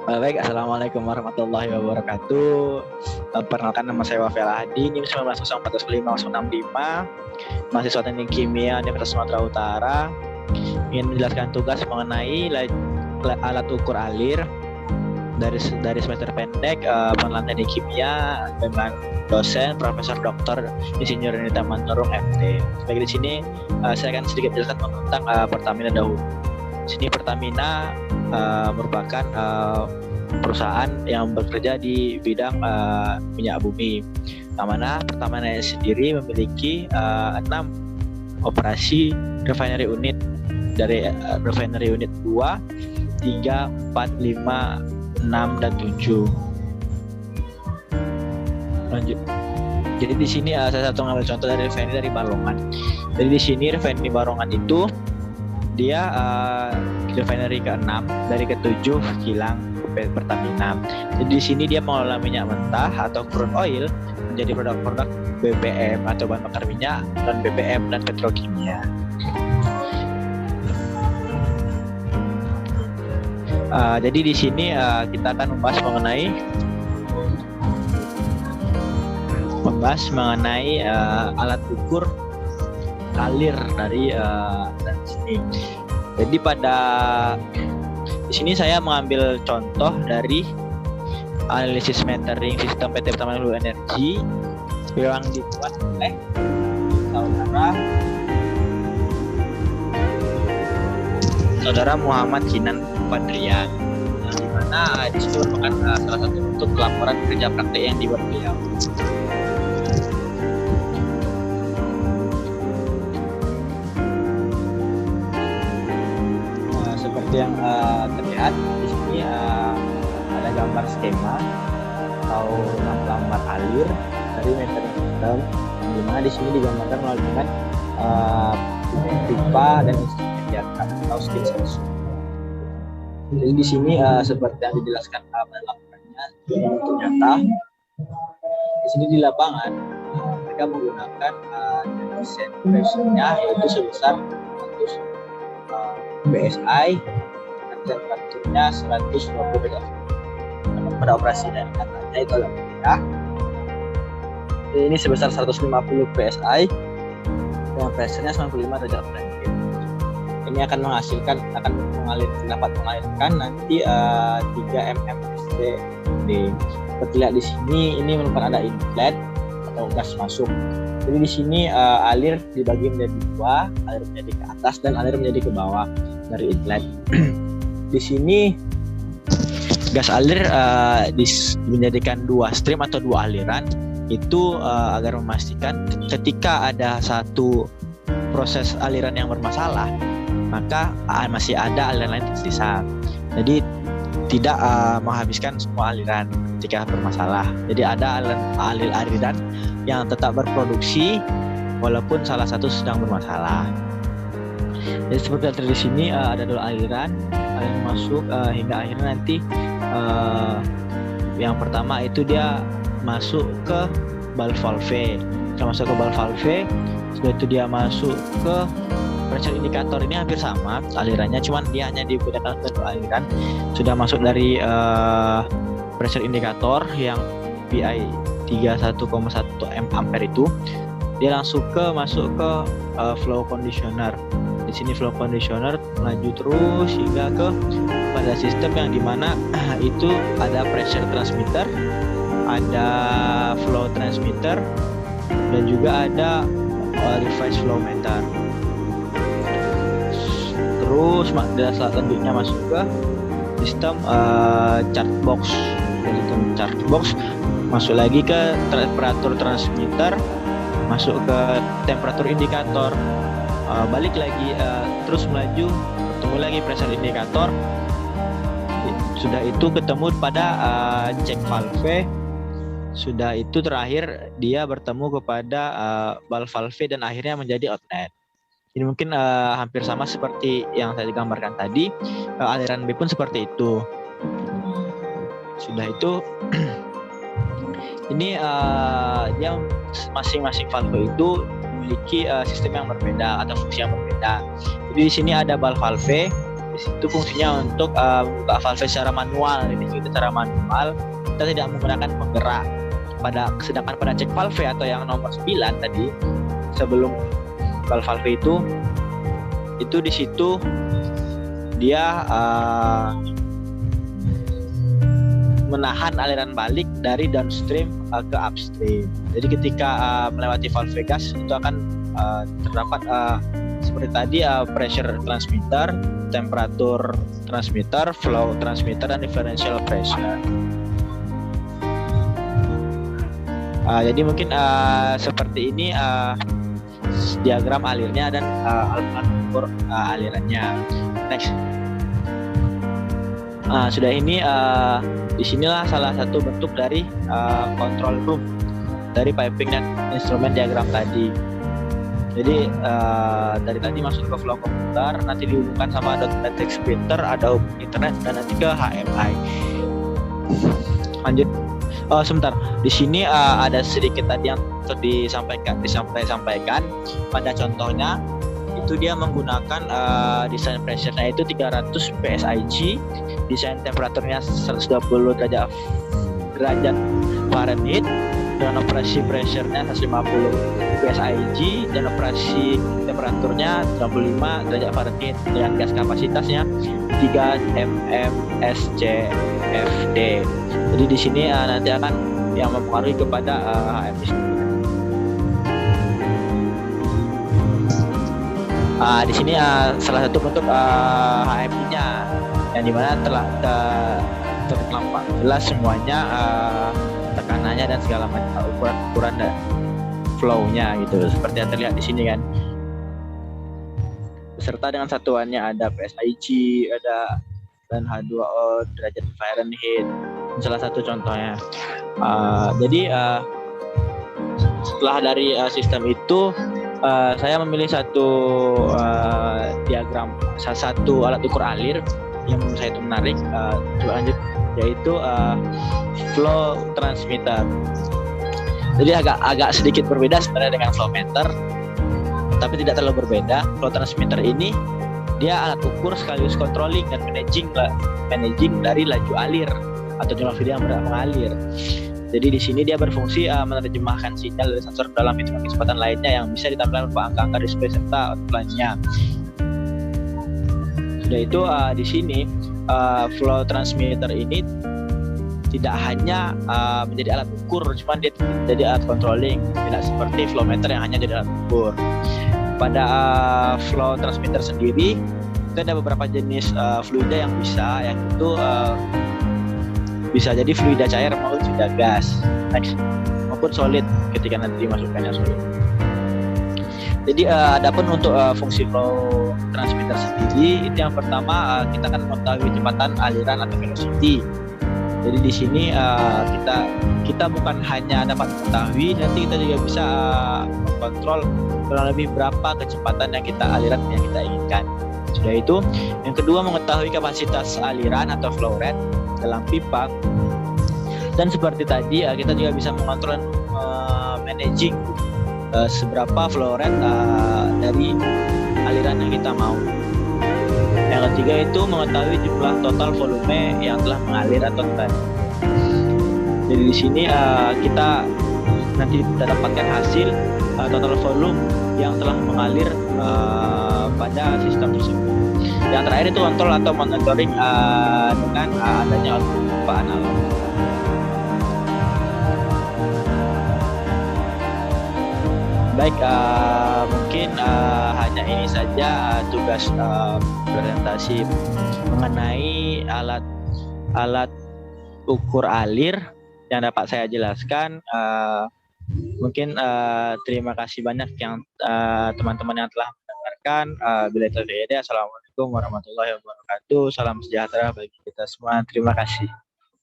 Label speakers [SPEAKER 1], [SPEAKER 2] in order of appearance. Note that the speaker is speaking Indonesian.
[SPEAKER 1] Baik, Assalamualaikum warahmatullahi wabarakatuh. Perkenalkan, nama saya Wafel Hadi, NIM 19041565, mahasiswa Teknik Kimia Universitas Sumatera Utara. Ingin menjelaskan tugas mengenai alat ukur alir dari semester pendek pengenalan Teknik Kimia dengan dosen Profesor Dr. Insinyur Nita Manurung MT. Sebagai di sini saya akan sedikit jelaskan tentang Pertamina dahulu. Di sini Pertamina merupakan perusahaan yang bekerja di bidang minyak bumi. Yang mana Pertamina sendiri memiliki 6 operasi refinery unit, dari refinery unit 2, 3, 4, 5, 6 dan 7. Lanjut. Jadi di sini saya satu mengambil contoh dari refinery Balongan. Jadi di sini refinery Balongan itu dia refinery ke-6 dari ke-7 kilang Pertamina. Jadi di sini dia mengolah minyak mentah atau crude oil menjadi produk-produk BBM atau bahan bakar minyak dan BBM dan petrokimia. Jadi di sini kita akan membahas mengenai alat ukur alir dari sini. Jadi di sini saya mengambil contoh dari analisis metering sistem PT Pertamina Hulu Energi yang dibuat oleh saudara Muhammad Kinan Fadrian, di mana di sini merupakan salah satu bentuk laporan kerja praktik yang dibuat beliau. Seperti yang terlihat di sini ada gambar skema atau lambat alir dari metering sistem, di mana di sini digambarkan melalui pipa dan instrumen diangkat atau skin sensor. Jadi di sini seperti yang dijelaskan pada laporannya untuk nyata, di sini di lapangan mereka menggunakan pressure-nya yaitu sebesar 100 PSI dan temperaturnya 120 derajat. Pada operasi dari katanya itu adalah ini sebesar 150 PSI dengan pressure-nya 95 derajat Fahrenheit. Ini akan dapat mengalirkan nanti 3 mm SCD. Seperti lihat di sini, ini merupakan ada inlet atau gas masuk. Jadi di sini alir dibagi menjadi 2, alir menjadi ke atas dan alir menjadi ke bawah dari inlet. Di sini gas alir menjadikan 2 stream atau 2 aliran itu agar memastikan ketika ada satu proses aliran yang bermasalah, maka masih ada aliran lain tersisa. Jadi tidak menghabiskan semua aliran ketika bermasalah. Jadi ada aliran yang tetap berproduksi walaupun salah satu sedang bermasalah. Jadi seperti yang terlihat di sini ada 2 aliran masuk hingga akhirnya nanti yang pertama itu dia masuk ke valve. Setelah itu dia masuk ke pressure indikator. Ini hampir sama alirannya, cuman dia hanya digunakan satu aliran. Sudah masuk dari pressure indikator yang PI 31,1 ampere itu, dia masuk ke flow conditioner. Di sini flow conditioner melaju terus hingga ke pada sistem yang dimana itu ada pressure transmitter, ada flow transmitter, dan juga ada reverse flow meter. Terus selanjutnya masuk ke sistem chart box. Dari sistem chart box masuk lagi ke temperatur transmitter, masuk ke temperatur indikator, balik lagi terus melaju, ketemu lagi pressure indikator. Sudah itu ketemu pada check valve. Sudah itu terakhir dia bertemu kepada valve dan akhirnya menjadi outlet. Ini mungkin hampir sama seperti yang saya gambarkan tadi. Aliran B pun seperti itu. Sudah itu ini dia masing-masing valve itu memiliki sistem yang berbeda atau fungsi yang berbeda. Jadi di sini ada valve Di situ fungsinya untuk membuka valve secara manual. Ini kita secara manual, kita tidak menggunakan penggerak. Sedangkan pada cek valve atau yang nomor 9 tadi, sebelum valve itu di situ dia menahan aliran balik dari downstream ke upstream. Jadi ketika melewati valve gas itu akan terdapat seperti tadi pressure transmitter, temperatur transmitter, flow transmitter, dan differential pressure. Jadi mungkin seperti ini diagram alirnya dan alat ukur alirannya. Next. Sudah ini disinilah salah satu bentuk dari control room dari piping dan instrumen diagram tadi. Jadi dari tadi masuk ke flow komputer, nanti dihubungkan sama .matrix printer, ada internet, dan nanti ke HMI. Lanjut. Sebentar. Di sini ada sedikit tadi yang disampaikan pada contohnya. Itu dia menggunakan desain pressure-nya itu 300 PSIG, desain temperaturnya 120 derajat Fahrenheit, dan operasi pressure-nya 150 PSIG, dan operasi temperaturnya 95 derajat Fahrenheit, dengan gas kapasitasnya 3 mmSCFD. Jadi di sini nanti akan yang mempengaruhi kepada HMI. Di sini salah satu bentuk HMI-nya yang dimana telah terlampak jelas semuanya tekanannya dan segala macam ukuran dan flow-nya gitu, seperti yang terlihat di sini kan. Beserta dengan satuannya ada PSIG, ada dan H2O, derajat Fahrenheit, salah satu contohnya. Jadi setelah dari sistem itu saya memilih satu diagram, satu alat ukur alir yang menurut saya itu menarik. Coba lanjut, yaitu flow transmitter. Jadi agak sedikit berbeda sebenarnya dengan flow meter, tapi tidak terlalu berbeda. Flow transmitter ini dia alat ukur sekaligus controlling dan managing dari laju alir atau jumlah video yang mengalir. Jadi di sini dia berfungsi menerjemahkan sinyal dari sensor dalam hitungan kecepatan lainnya yang bisa ditampilkan berupa angka-angka display serta output lainnya. Sudah itu di sini flow transmitter ini tidak hanya menjadi alat ukur, cuma dia jadi alat controlling, tidak seperti flow meter yang hanya jadi alat ukur. Pada flow transmitter sendiri itu ada beberapa jenis fluida yang bisa, yang itu bisa jadi fluida cair maupun fluida gas, maupun solid ketika nanti dimasukkannya solid. Jadi adapun untuk fungsi flow transmitter sendiri, itu yang pertama kita akan mengetahui kecepatan aliran atau velocity. Jadi di sini kita bukan hanya dapat mengetahui, nanti kita juga bisa kontrol kurang lebih berapa kecepatan yang aliran yang kita inginkan. Sudah itu, yang kedua mengetahui kapasitas aliran atau flow rate dalam pipa. Dan seperti tadi kita juga bisa mengontrol managing seberapa flow rate dari aliran yang kita mau. Yang ketiga itu mengetahui jumlah total volume yang telah mengalir atau tidak. Jadi di sini kita nanti dapatkan hasil total volume yang telah mengalir pada sistem tersebut. Yang terakhir itu kontrol atau monitoring dengan adanya output pipa analog. Baik, mungkin hanya ini saja tugas presentasi mengenai alat ukur alir yang dapat saya jelaskan. Mungkin terima kasih banyak yang teman-teman yang telah mendengarkan. Bila itu, assalamualaikum warahmatullahi wabarakatuh. Salam sejahtera bagi kita semua. Terima kasih.